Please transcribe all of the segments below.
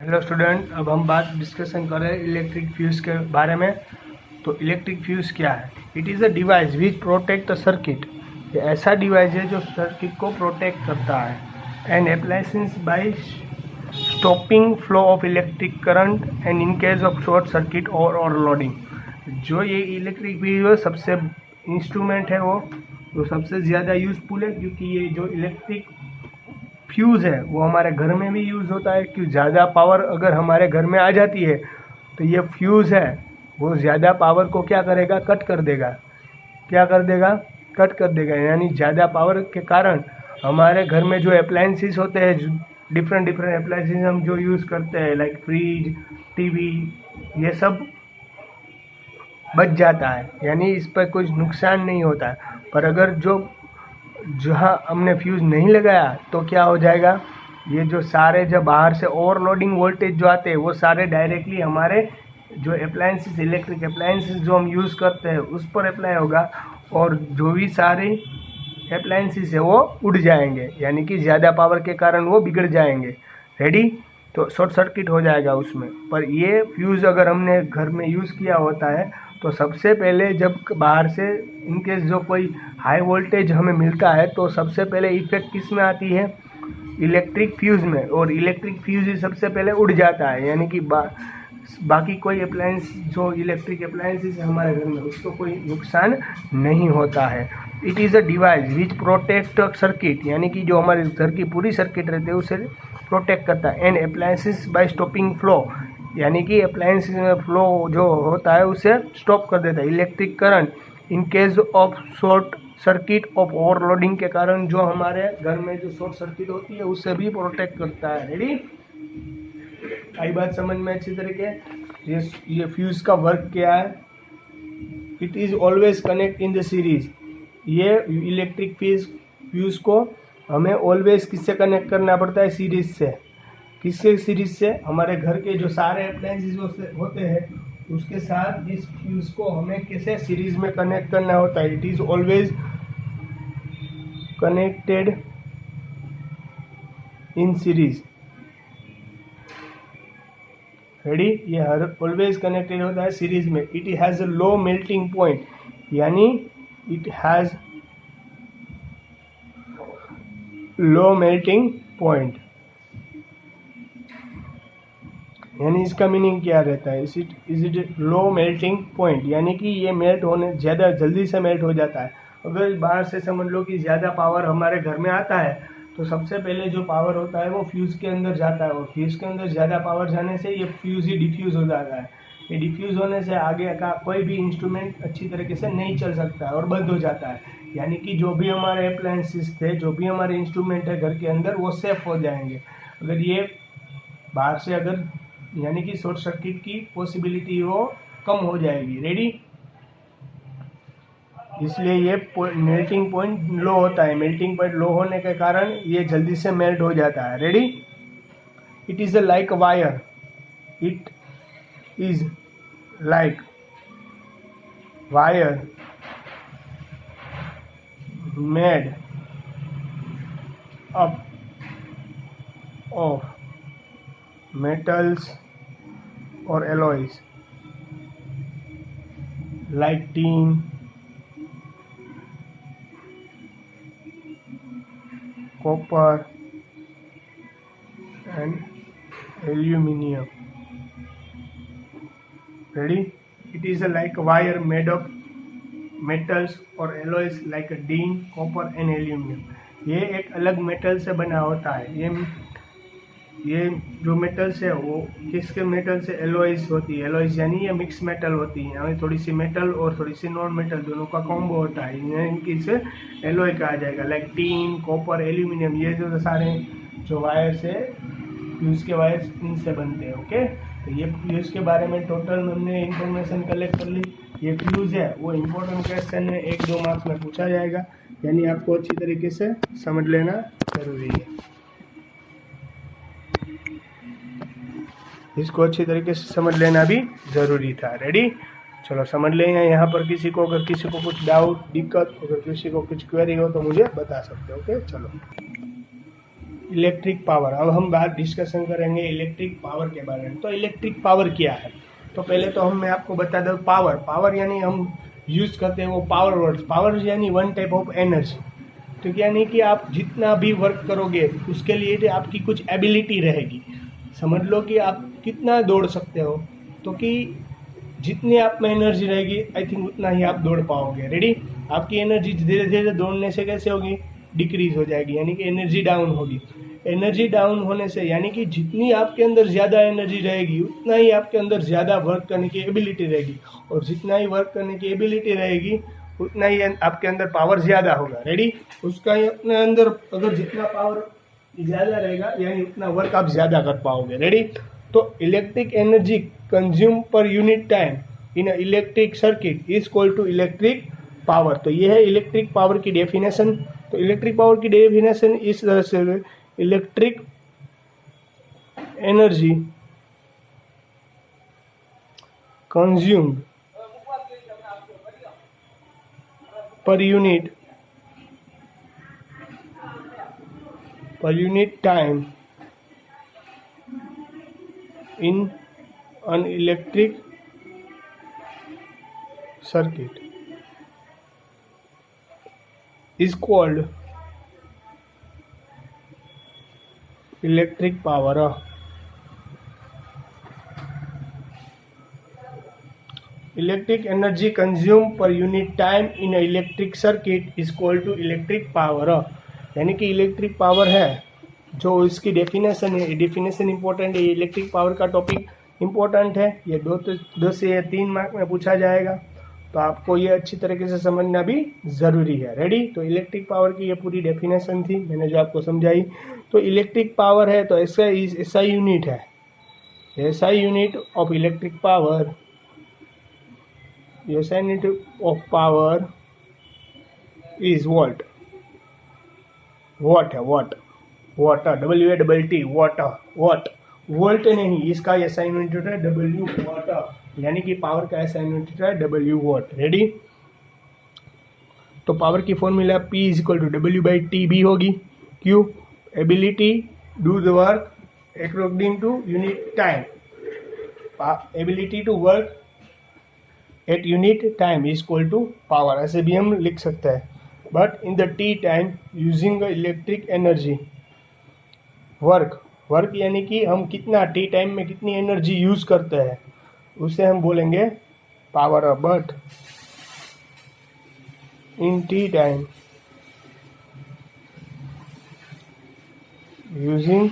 Hello student, अब हम बात डिस्कशन कर रहे हैं इलेक्ट्रिक फ्यूज के बारे में। तो इलेक्ट्रिक फ्यूज क्या है? It is a device which protect the circuit. ये ऐसा डिवाइस है जो सर्किट को प्रोटेक्ट करता है and appliances by stopping flow of electric current and in case of short circuit और ओवरलोडिंग। जो ये इलेक्ट्रिक फ्यूज सबसे इंस्ट्रूमेंट है वो सबसे ज़्यादा यूजफुल है, क्योंकि ये जो इलेक्ट्रिक फ्यूज़ है वो हमारे घर में भी यूज़ होता है। कि ज़्यादा पावर अगर हमारे घर में आ जाती है तो ये फ्यूज़ है वो ज़्यादा पावर को क्या करेगा? कट कर देगा। क्या कर देगा? कट कर देगा। यानी ज़्यादा पावर के कारण हमारे घर में जो अप्लायंसेस होते हैं, डिफरेंट अप्लायंसेस हम जो यूज़ करते हैं लाइक फ्रिज, टीवी, ये सब बच जाता है। यानी इस पर कुछ नुकसान नहीं होता है। पर अगर जहाँ हमने फ्यूज़ नहीं लगाया तो क्या हो जाएगा? ये जो सारे जब बाहर से ओवरलोडिंग वोल्टेज जो आते हैं वो सारे डायरेक्टली हमारे जो अप्लायंसेस, इलेक्ट्रिक अप्लायंसेस जो हम यूज़ करते हैं उस पर अप्लाई होगा, और जो भी सारे अप्लायंसेस है वो उड़ जाएंगे। यानी कि ज़्यादा पावर के कारण वो बिगड़ जाएंगे। रेडी? तो शॉर्ट सर्किट हो जाएगा उसमें। पर ये फ्यूज़ अगर हमने घर में यूज़ किया होता है तो सबसे पहले जब बाहर से इनकेस जो कोई हाई वोल्टेज हमें मिलता है तो सबसे पहले इफेक्ट किस में आती है? इलेक्ट्रिक फ्यूज़ में। और इलेक्ट्रिक फ्यूज़ ही सबसे पहले उड़ जाता है। यानी कि बाकी कोई अप्लायंस जो इलेक्ट्रिक अप्लायंसेस है हमारे घर में उसको कोई नुकसान नहीं होता है। It is a device which protect circuit, यानी कि जो हमारे घर की पूरी सर्किट रहती है उसे प्रोटेक्ट करता है। And appliances by stopping flow, यानी कि अप्लायंसेस में फ्लो जो होता है उसे स्टॉप कर देता है। Electric current in case of short circuit of overloading के कारण जो हमारे घर में जो शॉर्ट सर्किट होती है उससे भी प्रोटेक्ट करता है। रेडी? आई बात समझ में अच्छी तरीके? ये फ्यूज का वर्क क्या है? It is always connect in the series. ये इलेक्ट्रिक फ्यूज को हमें ऑलवेज किससे कनेक्ट करना पड़ता है? सीरीज से। किससे? सीरीज से। हमारे घर के जो सारे अप्लायंसेस होते हैं उसके साथ इस फ्यूज को हमें कैसे सीरीज में कनेक्ट करना होता है। It is always connected in series. Ready? ये हर ऑलवेज कनेक्टेड होता है सीरीज में। It has a low melting point, यानी it has low melting point. यानी इसका मीनिंग क्या रहता है? Is it low melting point, यानी कि ये मेल्ट होने ज़्यादा जल्दी से मेल्ट हो जाता है। अगर बाहर से समझ लो कि ज़्यादा पावर हमारे घर में आता है तो सबसे पहले जो पावर होता है वो फ्यूज़ के अंदर जाता है, और फ्यूज़ के अंदर ज़्यादा पावर जाने से ये फ्यूज़ ही डिफ्यूज़ हो जाता है। ये डिफ्यूज़ होने से आगे का कोई भी इंस्ट्रूमेंट अच्छी तरीके से नहीं चल सकता है और बंद हो जाता है। यानी कि जो भी हमारे अप्लायंसेस थे, जो भी हमारे इंस्ट्रूमेंट है घर के अंदर, वो सेफ हो जाएंगे। अगर ये बाहर से अगर यानी कि शॉर्ट सर्किट की पॉसिबिलिटी वो कम हो जाएगी। रेडी? इसलिए ये मेल्टिंग पॉइंट लो होता है। मेल्टिंग पॉइंट लो होने के कारण ये जल्दी से मेल्ट हो जाता है। Ready? It is like wire. It is like wire made up of metals or alloys like tin, copper and aluminum. Ready? It is like a wire made of metals or alloys like a tin, copper and aluminum. ये एक अलग metal से बना होता है। ये जो metals है वो किसके मेटल से? एलॉयज होती है। एलॉयज यानी ये मिक्स मेटल होती है, यानी थोड़ी सी मेटल और थोड़ी सी नॉन मेटल दोनों का कॉम्बो होता है। इनकी से एलॉय कहा जाएगा। लाइक टीन, कॉपर, एल्यूमिनियम, ये जो सारे जो वायर्स है फ्यूज़ के वायर्स इनसे बनते हैं। ओके? तो ये फ्यूज़ के बारे में टोटल हमने इंफॉर्मेशन कलेक्ट कर ली। ये फ्यूज़ है वो इम्पोर्टेंट क्वेश्चन है, 1-2 मार्क्स में पूछा जाएगा। यानी आपको अच्छी तरीके से समझ लेना जरूरी है। इसको अच्छी तरीके से समझ लेना भी ज़रूरी था। रेडी? चलो समझ लेंगे। यहाँ पर अगर किसी को कुछ डाउट, दिक्कत, अगर किसी को कुछ क्वेरी हो तो मुझे बता सकते हो। ओके? चलो। Electric power. अब हम बात डिस्कशन करेंगे इलेक्ट्रिक पावर के बारे में। तो इलेक्ट्रिक पावर क्या है? तो पहले तो मैं आपको बता दूं, पावर यानी हम यूज़ करते हैं वो पावर वर्ड्स। पावर यानी वन टाइप ऑफ एनर्जी। तो यानी कि आप जितना भी वर्क करोगे उसके लिए आपकी कुछ एबिलिटी रहेगी। समझ लो कि आप कितना दौड़ सकते हो, तो कि जितनी आप में एनर्जी रहेगी आई थिंक उतना ही आप दौड़ पाओगे। रेडी? आपकी एनर्जी धीरे धीरे दौड़ने से कैसे होगी? डिक्रीज हो जाएगी, यानी कि एनर्जी डाउन होगी। एनर्जी डाउन होने से यानी कि जितनी आपके अंदर ज़्यादा एनर्जी रहेगी उतना ही आपके अंदर ज़्यादा वर्क करने की एबिलिटी रहेगी, और जितना ही वर्क करने की एबिलिटी रहेगी उतना ही आपके अंदर पावर ज़्यादा होगा। रेडी? उसका ही अपने अंदर अगर जितना पावर ज़्यादा रहेगा यानी उतना वर्क आप ज़्यादा कर पाओगे। रेडी? तो electric energy consume per unit time in electric circuit is equal to electric power. तो ये है इलेक्ट्रिक पावर की डेफिनेशन। तो इलेक्ट्रिक पावर की डेफिनेशन इस तरह से, electric energy consumed per unit time in an electric circuit is called electric power. Electric energy consumed per unit time in an electric circuit is called to electric power. यानी कि electric power है जो इसकी definition है, definition important है। Electric power का topic important है, ये 2 से या 3 मार्क में पूछा जाएगा, तो आपको ये अच्छी तरीके से समझना भी ज़रूरी है। रेडी? तो इलेक्ट्रिक पावर की ये पूरी डेफिनेशन थी, मैंने जो आपको समझाई। तो इलेक्ट्रिक पावर है तो ऐसा यूनिट है, ऐसा यूनिट ऑफ इलेक्ट्रिक पावर, ऐसा unit of power is watt. Watt है, watt, water, WAT, water, watt, volt नहीं, इसका ऐसा यूनिट है W वाटर, यानी कि पावर का ऐसा यूनिट है W वॉट। रेडी? तो पावर की formula P is equal to W/T भी होगी। क्यों? Ability do the work according to unit time, ability to work at unit time is equal to power, ऐसे भी हम लिख सकते हैं। But in the T time using electric energy work यानी कि हम कितना T टाइम में कितनी एनर्जी यूज करते हैं उसे हम बोलेंगे power. But in T time using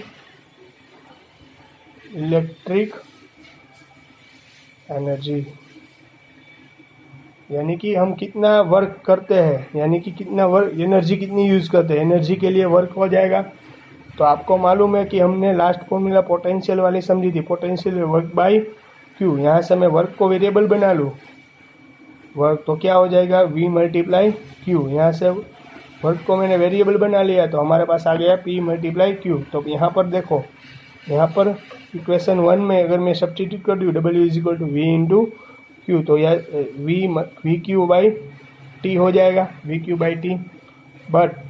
electric energy, यानी कि हम कितना वर्क करते हैं, यानी कि कितना वर्क एनर्जी कितनी यूज करते हैं, एनर्जी के लिए वर्क हो जाएगा। तो आपको मालूम है कि हमने लास्ट फॉर्मूला पोटेंशियल वाली समझी थी, पोटेंशियल वर्क बाय क्यू। यहाँ से मैं वर्क को वेरिएबल बना लूँ, वर्क तो क्या हो जाएगा V मल्टीप्लाई क्यू। यहाँ से वर्क को मैंने वेरिएबल बना लिया तो हमारे पास आ गया P मल्टीप्लाई क्यू। तो यहाँ पर देखो, यहाँ पर इक्वेशन 1 में अगर मैं सब्स्टिट्यूट कर दूँ W is equal to V into Q, तो यह वी क्यू बाई टी हो जाएगा, VQ/T। But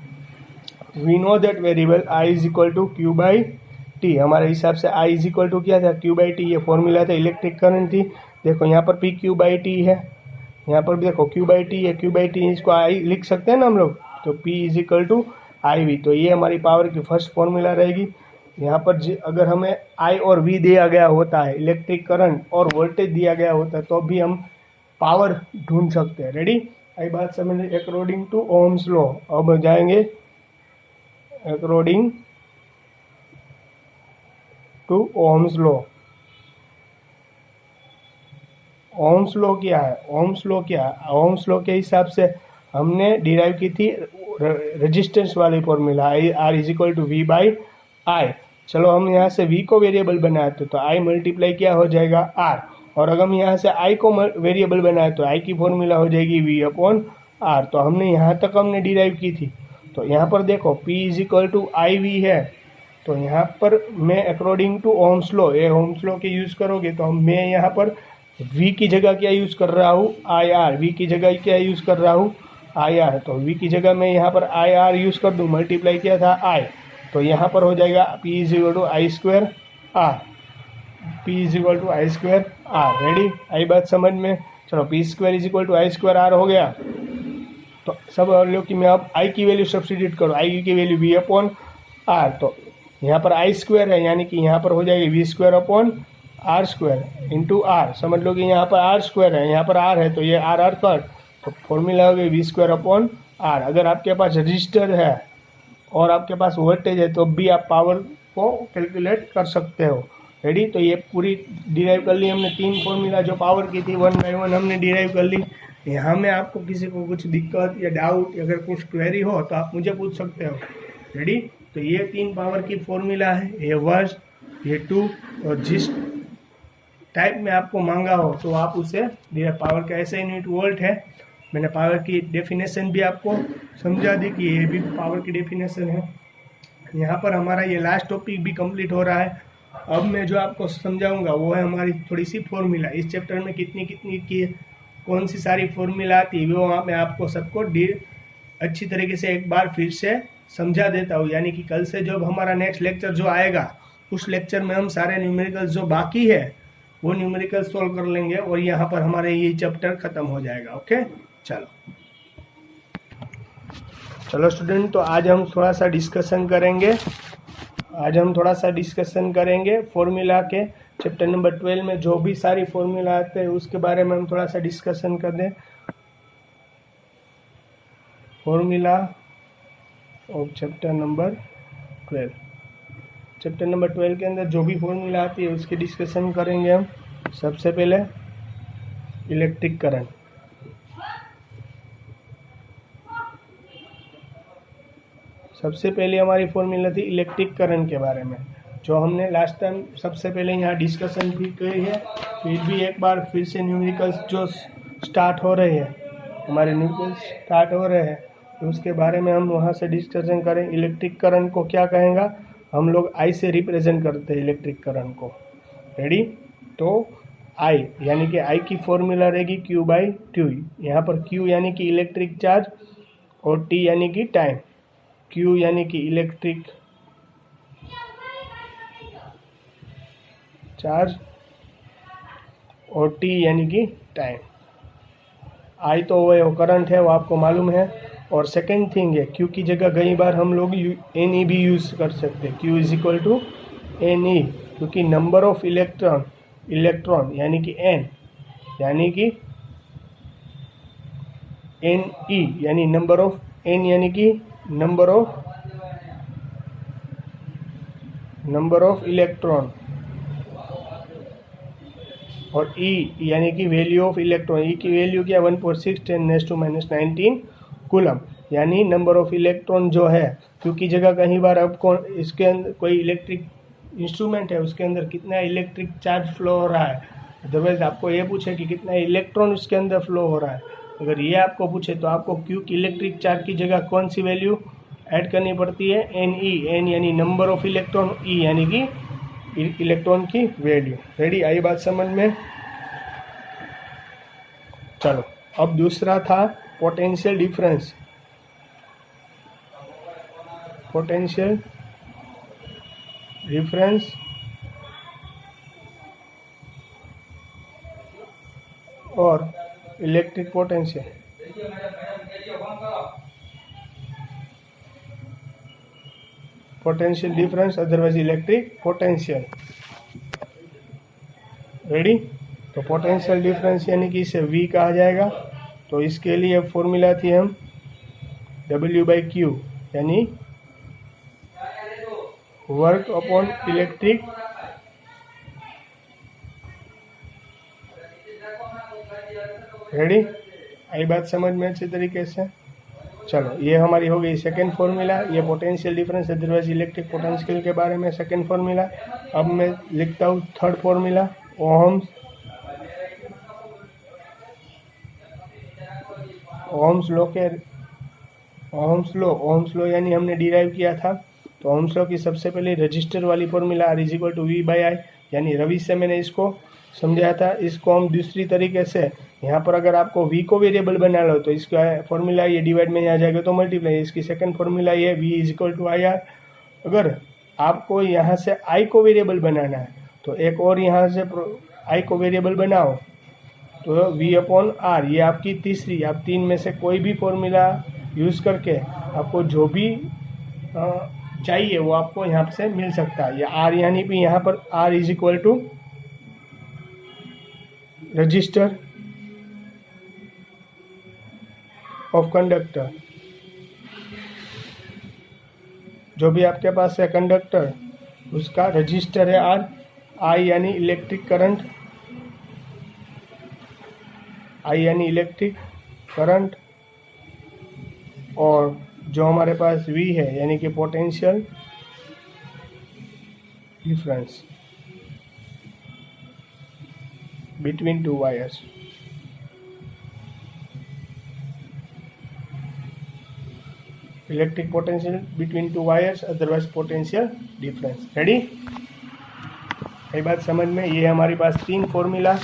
we know that variable I is equal to Q/T। हमारे हिसाब से I इज इक्वल टू क्या था? Q/T। ये फॉर्मूला था, इलेक्ट्रिक करंट थी। देखो यहाँ पर PQ/T है, यहाँ पर भी देखो Q/T है, Q/T इसको I लिख सकते हैं ना हम लोग। तो P is equal to IV। तो ये हमारी पावर की फर्स्ट फॉर्मूला रहेगी। यहाँ पर अगर हमें I और V दिया गया होता है, इलेक्ट्रिक करंट और वोल्टेज दिया गया होता है, तो भी हम पावर ढूंढ सकते हैं। रेडी? आई बात समझ? अकॉर्डिंग टू ओम्स लॉ, अब जाएंगे according to Ohm's law. Ohm's law क्या है? ओम्स लॉ क्या है? ओम्स लॉ के हिसाब से हमने डिराइव की थी रेजिस्टेंस वाली formula, R is equal to V/I। चलो हम यहाँ से V को वेरिएबल बनाए तो I मल्टीप्लाई क्या हो जाएगा R, और अगर हम यहाँ से I को वेरिएबल बनाए तो I की फॉर्मूला हो जाएगी V/R। तो हमने यहाँ तक हमने डिराइव की थी। तो यहाँ पर देखो P is equal to IV है, तो यहाँ पर मैं अकॉर्डिंग टू ओम्स लॉ, ये ओम्स लॉ के यूज़ करोगे तो मैं यहाँ पर V की जगह क्या यूज़ कर रहा हूँ? IR। V की जगह क्या यूज़ कर रहा हूँ? IR। तो V की जगह मैं यहाँ पर IR यूज़ कर दूँ, मल्टीप्लाई क्या था I, तो यहाँ पर हो जाएगा P is equal to I square R, P is equal to I square R. Ready, आई बात समझ में। चलो P square is equal to I square R हो गया। तो सब लो कि मैं अब आई की वैल्यू सब्सटीट्यूट करूँ, आई की वैल्यू V अपॉन आर। तो यहाँ पर आई स्क्वायर है, यानी कि यहाँ पर हो जाएगी V square upon R square into R. समझ लो कि यहाँ पर आर स्क्वायर है, यहाँ पर आर है, तो ये आर आर कट, तो फॉर्मूला हो गया V स्क्वायर अपॉन आर। अगर आपके पास रजिस्टर है और आपके पास वोल्टेज है तो भी आप पावर को कैलकुलेट कर सकते हो। रेडी, तो ये पूरी डिराइव कर ली हमने, 3 फॉर्मूला जो पावर की थी 1 बाय 1 हमने डिराइव कर ली। यहाँ में आपको किसी को कुछ दिक्कत या डाउट, अगर कुछ क्वेरी हो तो आप मुझे पूछ सकते हो। रेडी, तो ये 3 पावर की फॉर्मूला है, ये 1, ये 2, और जिस टाइप में आपको मांगा हो तो आप उसे पावर का ऐसे यूनिट वोल्ट है। मैंने पावर की डेफिनेशन भी आपको समझा दी कि ये भी पावर की डेफिनेशन है। यहाँ पर हमारा ये लास्ट टॉपिक भी कंप्लीट हो रहा है। अब मैं जो आपको समझाऊंगा वो है हमारी थोड़ी सी फॉर्मूला। इस चैप्टर में कितनी कितनी की कौन सी सारी फॉर्मूला आती है वो मैं आपको सबको अच्छी तरीके से एक बार फिर से समझा देता हूँ। यानी कि कल से जब हमारा नेक्स्ट लेक्चर जो आएगा उस लेक्चर में हम सारे न्यूमेरिकल्स जो बाकी है वो न्यूमेरिकल सॉल्व कर लेंगे और यहाँ पर हमारे ये चैप्टर खत्म हो जाएगा। ओके, चलो स्टूडेंट, तो आज हम थोड़ा सा डिस्कशन करेंगे फॉर्मूला के चैप्टर नंबर 12 में जो भी सारी फॉर्मूला आते हैं उसके बारे में हम थोड़ा सा डिस्कशन कर दें। Formula of chapter number 12, chapter number 12 के अंदर जो भी फॉर्मूला आती है उसकी डिस्कशन करेंगे हम। सबसे पहले इलेक्ट्रिक करंट। सबसे पहले हमारी फॉर्मूला थी इलेक्ट्रिक करंट के बारे में, जो हमने लास्ट टाइम सबसे पहले यहाँ डिस्कशन भी की है। फिर भी एक बार फिर से न्यूमेरिकल्स जो स्टार्ट हो रहे हैं, हमारे न्यूमेरिकल्स स्टार्ट हो रहे हैं, तो उसके बारे में हम वहाँ से डिस्कशन करें। इलेक्ट्रिक करंट को क्या कहेंगे, हम लोग आई से रिप्रेजेंट करते हैं इलेक्ट्रिक करंट को। रेडी, तो आई यानी कि आई की फॉर्मूला रहेगी Q/T। यहाँ पर Q यानी कि इलेक्ट्रिक चार्ज और T यानी कि टाइम। Q यानी कि इलेक्ट्रिक चार्ज और T यानी कि टाइम। आई तो वो करंट है, वो आपको मालूम है। और सेकेंड थिंग है, Q की जगह कई बार हम लोग NE भी यूज़ कर सकते हैं। Q is equal to NE, क्योंकि नंबर ऑफ इलेक्ट्रॉन यानी कि N यानी कि NE यानी नंबर ऑफ N यानी कि नंबर ऑफ इलेक्ट्रॉन, और E यानी कि वैल्यू ऑफ इलेक्ट्रॉन। E की वैल्यू क्या, 1.6 10⁻⁹ कूलम, यानी नंबर ऑफ इलेक्ट्रॉन जो है। क्योंकि जगह कहीं बार आपको इसके अंदर कोई इलेक्ट्रिक इंस्ट्रूमेंट है उसके अंदर कितना इलेक्ट्रिक चार्ज फ्लो हो रहा है, अदरवाइज आपको ये पूछे कि कितना इलेक्ट्रॉन उसके अंदर फ्लो हो रहा है, अगर ये आपको पूछे तो आपको Q की इलेक्ट्रिक चार्ज की जगह कौन सी वैल्यू ऐड करनी पड़ती है, NE। N यानी नंबर ऑफ इलेक्ट्रॉन, E यानी कि इलेक्ट्रॉन की वैल्यू। रेडी, आई बात समझ में। चलो, अब दूसरा था पोटेंशियल डिफरेंस। पोटेंशियल डिफरेंस और electric potential. Potential difference otherwise electric potential. Ready, तो पोटेंशियल डिफरेंस यानी कि इसे V कहा जाएगा। तो इसके लिए फॉर्मूला थी हम W/Q यानी वर्क अपॉन इलेक्ट्रिक रेडी, आई बात समझ में अच्छी तरीके से। चलो, ये हमारी हो गई सेकेंड फॉर्मूला, ये potential difference otherwise electric potential के बारे में सेकेंड फॉर्मूला। अब मैं लिखता हूँ थर्ड फॉर्मूला, ओहम्स लॉ यानी हमने डिराइव किया था। तो ओहम्स लॉ की सबसे पहले रजिस्टर वाली formula R is equal to V/I, यानी रवि से मैंने इसको समझाया था। इसको हम दूसरी तरीके से, यहाँ पर अगर आपको V को वेरिएबल बना लो तो इसका फॉर्मूला ये डिवाइड में आ जाएगा तो मल्टीप्लाई। इसकी सेकंड फॉर्मूला ये V is equal to IR, अगर आपको यहाँ से आई को वेरिएबल बनाना है तो एक और यहाँ से आई को वेरिएबल बनाओ, तो V/R ये आपकी तीसरी, आप तीन में से कोई भी फॉर्मूला यूज़ करके आपको जो भी चाहिए वो आपको यहाँ से मिल सकता है। या R यानी भी यहाँ पर R is equal to register of conductor, जो भी आपके पास है कंडक्टर उसका रजिस्टर है R, I यानी इलेक्ट्रिक करंट, I यानी इलेक्ट्रिक करंट, और जो हमारे पास V है यानी कि potential difference between two wires. Electric potential between two wires, otherwise potential difference. Ready? कई बात समझ में? ये हमारे पास तीन फॉर्मूला,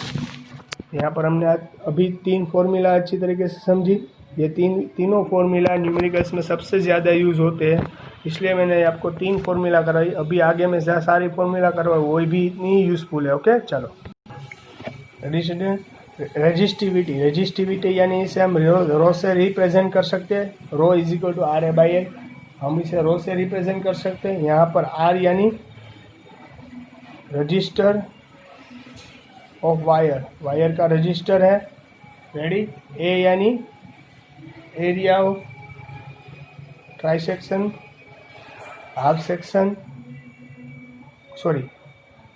यहाँ पर हमने अभी तीन फॉर्मूला अच्छी तरीके से समझी। ये तीनों फॉर्मूला न्यूमेरिकल्स में सबसे ज़्यादा यूज़ होते हैं, इसलिए मैंने आपको तीन फॉर्मूला कराई। अभी आगे में सारी फॉर्मूला करवाई, वो भी इतनी यूज़फुल है। ओके, चलो। रजिस्टिविटी यानी इसे हम रो से रिप्रेजेंट कर सकते हैं। रो इज इक्वल टू RA/L, हम इसे रो से रिप्रेजेंट कर सकते हैं। यहाँ पर R यानी रजिस्टर ऑफ वायर, वायर का रजिस्टर है। रेडी? A यानी area of tri section, half section, sorry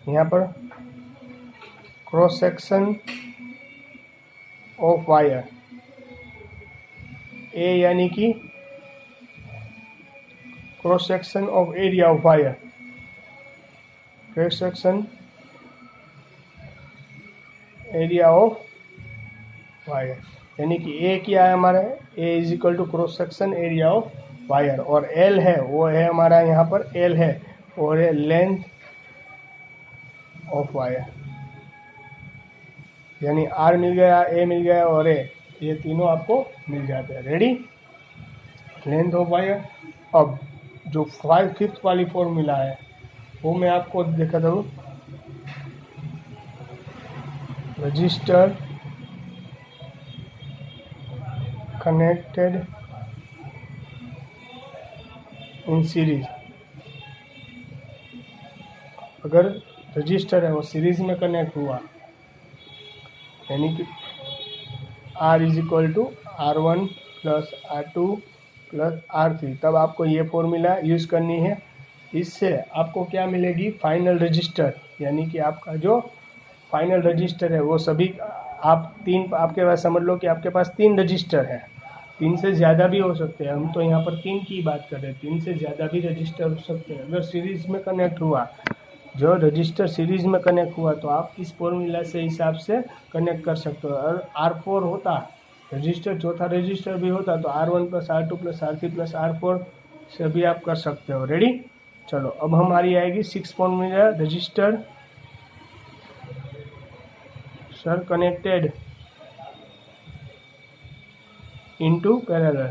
यहाँ पर cross section of wire. A यानी कि cross section of area of wire, cross section area of wire, यानी कि A क्या है हमारा? A is equal to cross section area of wire, और L है वो है हमारा, यहाँ पर L है और है लेंथ ऑफ वायर, यानी R मिल गया, A मिल गया और A, ये तीनों आपको मिल जाते हैं। रेडी? Length of wire. अब जो फिफ्थ वाली फॉर्मूला है वो मैं आपको दिखाता हूँ। रजिस्टर कनेक्टेड इन सीरीज, अगर रजिस्टर है वो सीरीज में कनेक्ट हुआ, यानी कि R is equal to R1 plus R2 plus R3, तब आपको ये फॉर्मूला यूज़ करनी है। इससे आपको क्या मिलेगी? फाइनल रजिस्टर, यानी कि आपका जो फाइनल रजिस्टर है वो सभी आपके पास, समझ लो कि आपके पास तीन रजिस्टर है, तीन से ज़्यादा भी हो सकते हैं, हम तो यहाँ पर तीन की बात कर रहे हैं, तीन से ज़्यादा भी रजिस्टर हो सकते हैं। अगर सीरीज़ में कनेक्ट हुआ, जो रजिस्टर सीरीज़ में कनेक्ट हुआ, तो आप इस फॉर्मूला से हिसाब से कनेक्ट कर सकते हो। और R4 होता रजिस्टर, चौथा रजिस्टर भी होता, तो R1 plus R2 plus R3 plus R4 से भी आप कर सकते हो। रेडी? चलो, अब हमारी आएगी 6 formula. Register sir connected into parallel.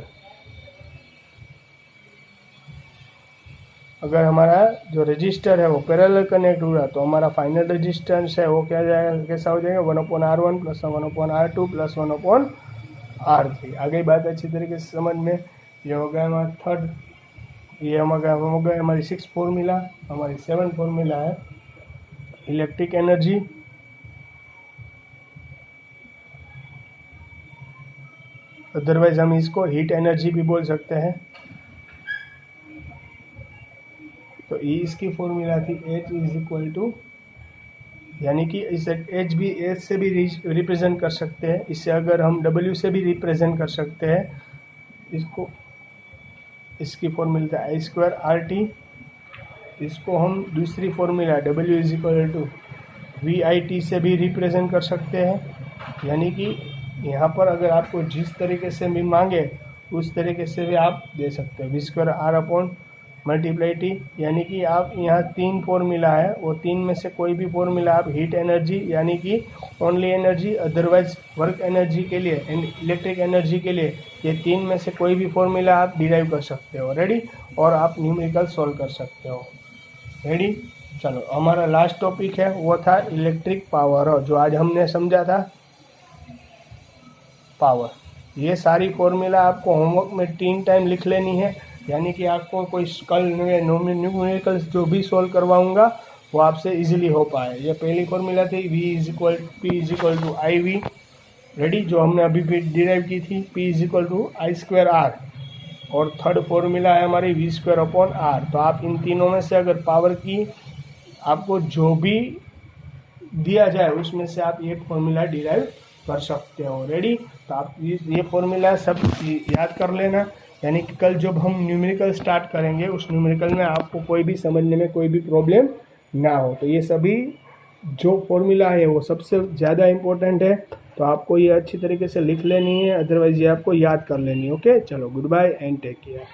अगर हमारा जो रजिस्टर है वो पैरेलल कनेक्ट हुआ तो हमारा फाइनल रजिस्टेंस है वो क्या जाएगा, कैसा हो जाएगा? 1/R1 plus 1/R2 plus 1/R3। आगे बात अच्छी तरीके से समझ में। ये हो गया हमारा थर्ड, ये हो गया हमारी 6 फॉर्मूला। हमारी 7 फॉर्मूला है इलेक्ट्रिक एनर्जी। अदरवाइज हम इसको हीट एनर्जी भी बोल सकते हैं। तो ये इसकी फॉर्मूला थी H इज इक्वल टू, यानी कि इसे H से भी रिप्रेजेंट कर सकते हैं। इसे अगर हम W से भी रिप्रेजेंट कर सकते हैं इसको। इसकी फॉर्मूला था I²RT। इसको हम दूसरी formula W is equal to VIT से भी रिप्रेजेंट कर सकते हैं। यानी कि यहाँ पर अगर आपको जिस तरीके से भी मांगे उस तरीके से भी आप दे सकते हैं। V²R/2 मल्टीप्लिसिटी यानी कि आप यहाँ 3 फॉर्मूला है, वो 3 में से कोई भी फॉर्मूला आप हीट एनर्जी यानी कि only energy, otherwise work energy के लिए एंड इलेक्ट्रिक एनर्जी के लिए, ये 3 में से कोई भी फॉर्मूला आप डिराइव कर सकते हो। रेडी? और आप न्यूमेरिकल सॉल्व कर सकते हो। रेडी? चलो, हमारा लास्ट टॉपिक है वो था इलेक्ट्रिक पावर, जो आज हमने समझा था पावर। ये सारी फॉर्मूला आपको होमवर्क में 3 टाइम लिख लेनी है, यानी कि आपको कोई कल न्यूमेरिकल्स जो भी सॉल्व करवाऊंगा वो आपसे इजीली हो पाए। ये पहली फॉर्मूला थी V=P=IV। रेडी? जो हमने अभी भी डिराइव की थी, P=I²R। और थर्ड फॉर्मूला है हमारी V²/R। तो आप इन तीनों में से अगर पावर की आपको जो भी दिया जाए उसमें से आप एक फॉर्मूला डिराइव कर सकते हो। रेडी? तो आप ये फॉर्मूला सब याद कर लेना, यानी कि कल जब हम न्यूमेरिकल स्टार्ट करेंगे उस न्यूमेरिकल में आपको कोई भी समझने में कोई भी प्रॉब्लम ना हो। तो ये सभी जो फॉर्मूला है वो सबसे ज़्यादा इम्पोर्टेंट है, तो आपको ये अच्छी तरीके से लिख लेनी है, अदरवाइज ये आपको याद कर लेनी है। ओके, चलो, good bye and take care.